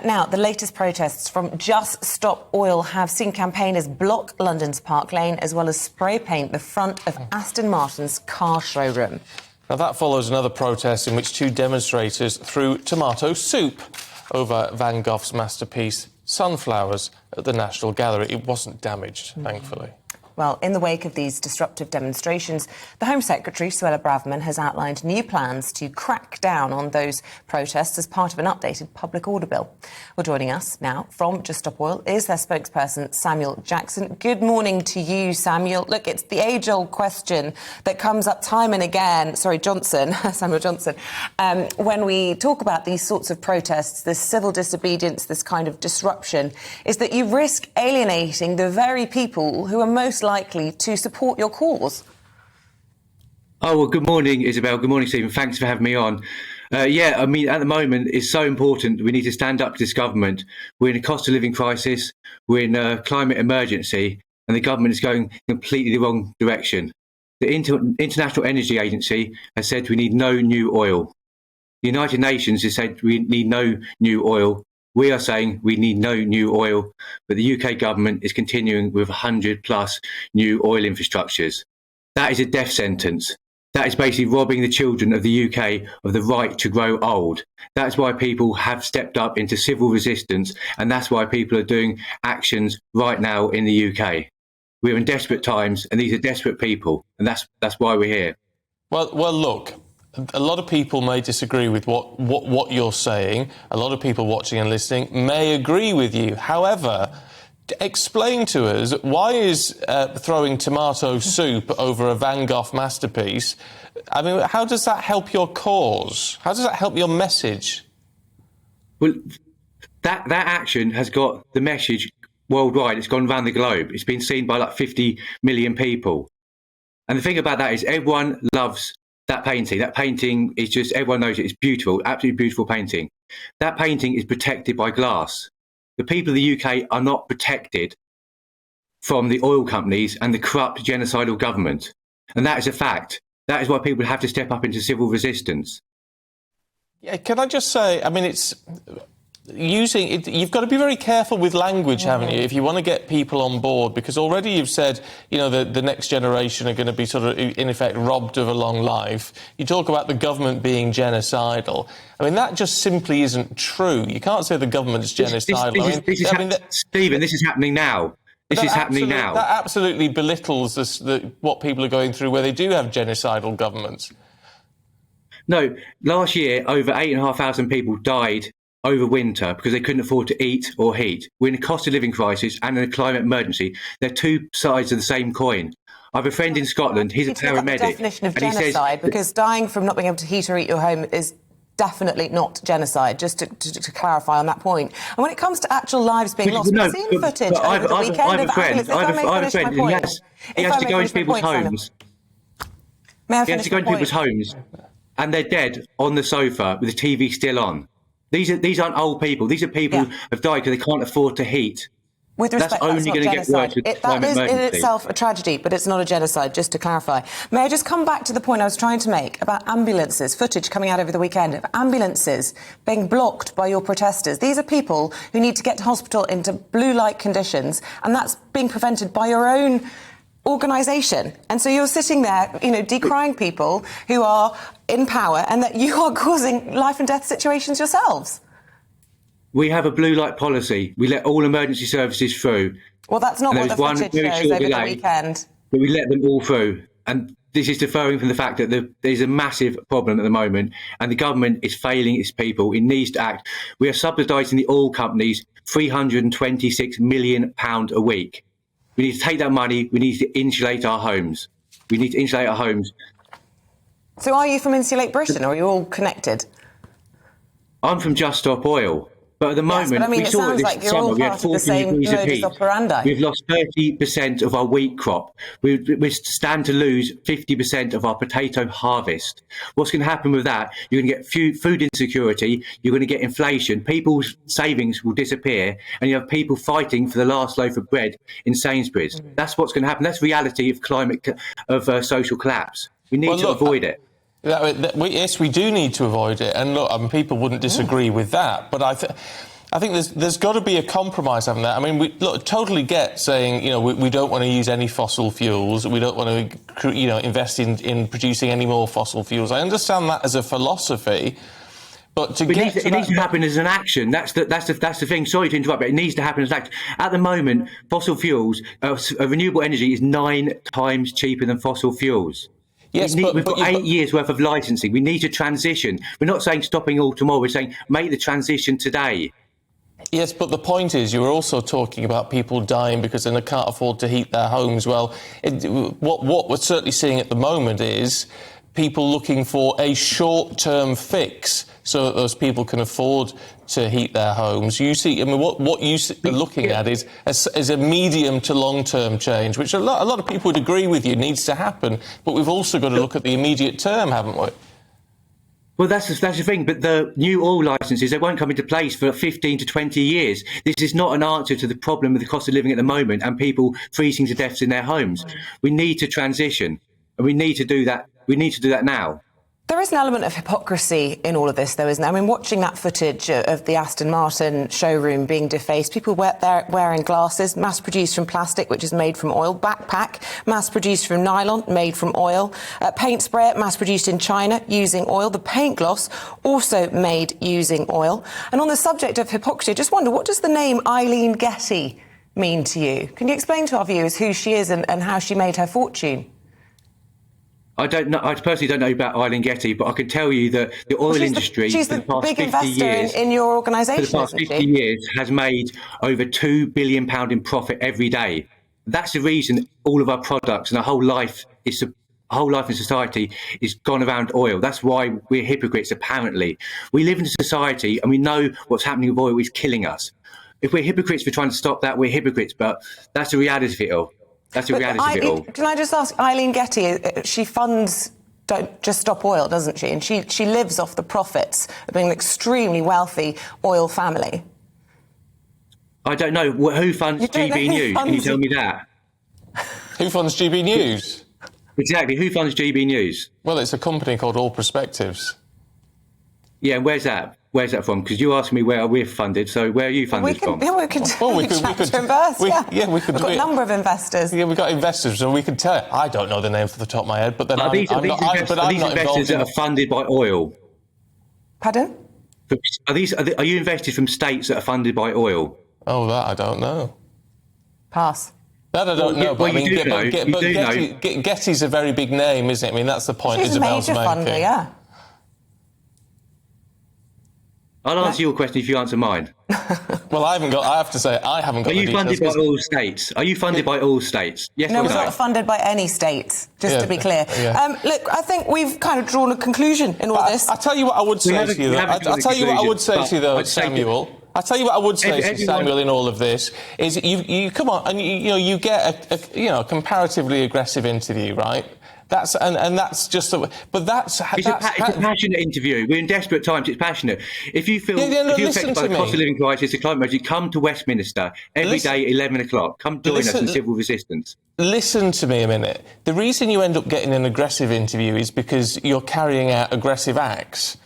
now, the latest protests from Just Stop Oil have seen campaigners block London's Park Lane as well as spray paint the front of Aston Martin's car showroom. Now, that follows another protest in which two demonstrators threw tomato soup over Van Gogh's masterpiece, Sunflowers, at the National Gallery. It wasn't damaged, thankfully. Well, in the wake of these disruptive demonstrations, the Home Secretary, Suella Braverman, has outlined new plans to crack down on those protests as part of an updated public order bill. Well, joining us now from Just Stop Oil is their spokesperson, Samuel Jackson. Good morning to you, Samuel. Look, it's the age-old question that comes up time and again, Samuel Johnson, when we talk about these sorts of protests, this civil disobedience, this kind of disruption, is that you risk alienating the very people who are most likely to support your cause. Oh, well, good morning, Isabel. Good morning, Stephen. Thanks for having me on. At the moment, it's so important. We need to stand up to this government. We're in a cost of living crisis. We're in a climate emergency, and the government is going completely the wrong direction. The International Energy Agency has said we need no new oil. The United Nations has said we need no new oil. We are saying we need no new oil, but the UK government is continuing with 100 plus new oil infrastructures. That is a death sentence. That is basically robbing the children of the UK of the right to grow old. That's why people have stepped up into civil resistance, and that's why people are doing actions right now in the UK. We're in desperate times, and these are desperate people, and that's why we're here. Well, look. A lot of people may disagree with what you're saying. A lot of people watching and listening may agree with you. However, explain to us, why is throwing tomato soup over a Van Gogh masterpiece, I mean, how does that help your cause? How does that help your message? Well, that action has got the message worldwide. It's gone around the globe. It's been seen by like 50 million people. And the thing about that is everyone loves that painting. That painting is just, everyone knows it. It's beautiful, absolutely beautiful painting. That painting is protected by glass. The people of the UK are not protected from the oil companies and the corrupt genocidal government. And that is a fact. That is why people have to step up into civil resistance. Yeah, can I just say, I mean, it's using it, you've got to be very careful with language, haven't you, if you want to get people on board, because already you've said, you know, the next generation are going to be sort of, in effect, robbed of a long life. You talk about the government being genocidal. I mean, that just simply isn't true. You can't say the government's genocidal. Stephen, this is happening now. This is happening now. That absolutely belittles what people are going through where they do have genocidal governments. No, last year, over 8,500 people died over winter because they couldn't afford to eat or heat. We're in a cost of living crisis and in a climate emergency. They're two sides of the same coin. I have a friend in Scotland, he's a paramedic. The definition of genocide, because dying from not being able to heat or eat your home is definitely not genocide, just to clarify on that point. And when it comes to actual lives being lost, we've seen footage over the weekend of ambulances. I have a friend, he has to go into people's homes. May I finish? He has to go into people's homes and they're dead on the sofa with the TV still on. These aren't old people. These are people who have died because they can't afford to heat. With respect, that's only going to get worse with climate emergency. That is in itself a tragedy, but it's not a genocide, just to clarify. May I just come back to the point I was trying to make about ambulances, footage coming out over the weekend of ambulances being blocked by your protesters. These are people who need to get to hospital into blue light conditions, and that's being prevented by your own organisation. And so you're sitting there, you know, decrying people who are in power and that you are causing life and death situations yourselves. We have a blue light policy. We let all emergency services through. Well, that's not what the footage shows over the weekend. But we let them all through. And this is deferring from the fact that there's a massive problem at the moment and the government is failing its people. It needs to act. We are subsidising the oil companies £326 million a week. We need to take that money. We need to insulate our homes. We need to insulate our homes. So are you from Insulate Britain, or are you all connected? I'm from Just Stop Oil. But at the moment, we saw it this summer, we had 14 degrees of heat. We've lost 30% of our wheat crop. We stand to lose 50% of our potato harvest. What's going to happen with that? You're going to get food insecurity. You're going to get inflation. People's savings will disappear. And you have people fighting for the last loaf of bread in Sainsbury's. That's what's going to happen. That's the reality of social collapse. We need to avoid it. Yes, we do need to avoid it. And look, people wouldn't disagree with that. But I think there's got to be a compromise on that. I mean, we totally get saying, we don't want to use any fossil fuels. We don't want to, invest in producing any more fossil fuels. I understand that as a philosophy. But it needs to happen as an action. That's the thing. Sorry to interrupt, but it needs to happen as an action. At the moment, fossil fuels, renewable energy is 9 times cheaper than fossil fuels. Yes, we've got 8 years worth of licensing. We need to transition. We're not saying stopping all tomorrow. We're saying make the transition today. Yes, but the point is, you were also talking about people dying because they can't afford to heat their homes. Well, what we're certainly seeing at the moment is people looking for a short-term fix so that those people can afford to heat their homes. You see, I mean, what you are looking at is a medium to long-term change, which a lot of people would agree with you needs to happen. But we've also got to look at the immediate term, haven't we? Well, that's the thing. But the new oil licences, they won't come into place for 15 to 20 years. This is not an answer to the problem with the cost of living at the moment and people freezing to death in their homes. We need to transition, and we need to do that. We need to do that now. There is an element of hypocrisy in all of this, though, isn't there? I mean, watching that footage of the Aston Martin showroom being defaced, people wearing glasses, mass-produced from plastic, which is made from oil, backpack, mass-produced from nylon, made from oil, paint sprayer, mass-produced in China, using oil, the paint gloss, also made using oil. And on the subject of hypocrisy, I just wonder, what does the name Eileen Getty mean to you? Can you explain to our viewers who she is and how she made her fortune? I don't know. I personally don't know about Eileen Getty, but I can tell you that the oil industry she's for the past big 50 investor years, in your organisation, for the past 50 years, has made over £2 billion in profit every day. That's the reason all of our products and our whole life in society is gone around oil. That's why we're hypocrites. Apparently, we live in a society and we know what's happening with oil is killing us. If we're hypocrites for trying to stop that, we're hypocrites. But that's the reality of it all. That's the reality of it all. Can I just ask, Eileen Getty, she funds Don't Just Stop Oil, doesn't she? And she lives off the profits of being an extremely wealthy oil family. I don't know. Who funds GBNews? Can you tell me that? Who funds GBNews? Exactly. Who funds GBNews? Well, it's a company called All Perspectives. Yeah, and where's that? Where's that from? Because you asked me where we're funded, so where are you funded from? Yeah, we could invest. We've got a number of investors. Yeah, we've got investors, and we could tell. I don't know the names off the top of my head, but then are these investors that are funded by oil? Pardon? Are you invested from states that are funded by oil? Oh, that I don't know. Pass. That I don't know, but I mean, Getty's a very big name, isn't it? I mean, that's the point Isabel's making. Funder, yeah. I'll answer your question if you answer mine. Well, I have to say, I haven't got the details. Are you funded by all states? Are you funded by all states? Yes no, or no? we're not funded by any states, just to be clear. Yeah. Look, I think we've kind of drawn a conclusion in all this. I'll tell you what I would say to you, though. I'll tell you what I would say to you, though, Samuel. I'll tell you what I would say to Samuel in all of this is you come on and you get a comparatively aggressive interview, right? That's just it's a passionate interview. We're in desperate times. It's passionate. If you feel if you're affected by the cost of living crisis, the climate emergency, come to Westminster every day at 11 o'clock. Come join us in civil resistance. Listen to me a minute. The reason you end up getting an aggressive interview is because you're carrying out aggressive acts.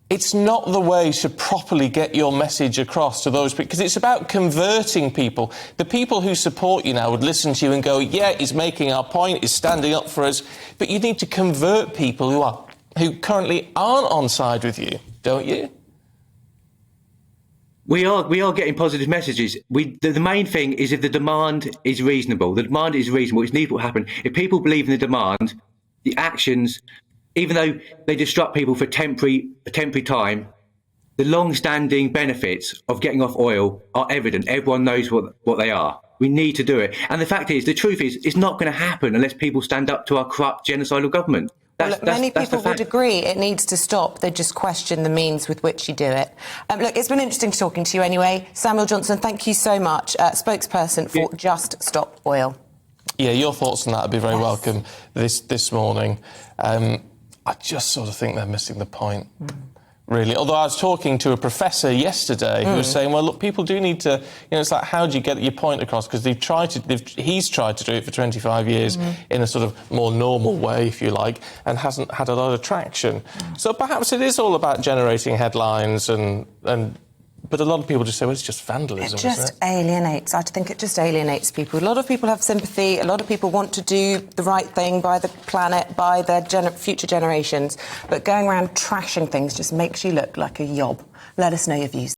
It's not the way to properly get your message across to those people, because it's about converting people. The people who support you now would listen to you and go, yeah, he's making our point, he's standing up for us. But you need to convert people who currently aren't on side with you, don't you? We are getting positive messages. The main thing is if the demand is reasonable. The demand is reasonable. It's needed to happen. If people believe in the demand, the actions, even though they disrupt people for a temporary time, the long-standing benefits of getting off oil are evident. Everyone knows what they are. We need to do it. And the truth is, it's not going to happen unless people stand up to our corrupt, genocidal government. Many people would agree it needs to stop. They just question the means with which you do it. Look, it's been interesting talking to you anyway. Samuel Johnson, thank you so much. Spokesperson for Just Stop Oil. Yeah, your thoughts on that would be very welcome this morning. I just sort of think they're missing the point, really. Although I was talking to a professor yesterday who was saying, well, look, people do need to, it's like, how do you get your point across? Because he's tried to do it for 25 years in a sort of more normal way, if you like, and hasn't had a lot of traction. So perhaps it is all about generating headlines and But a lot of people just say, well, it's just vandalism. It just alienates. I think it just alienates people. A lot of people have sympathy. A lot of people want to do the right thing by the planet, by their future generations. But going around trashing things just makes you look like a yob. Let us know your views.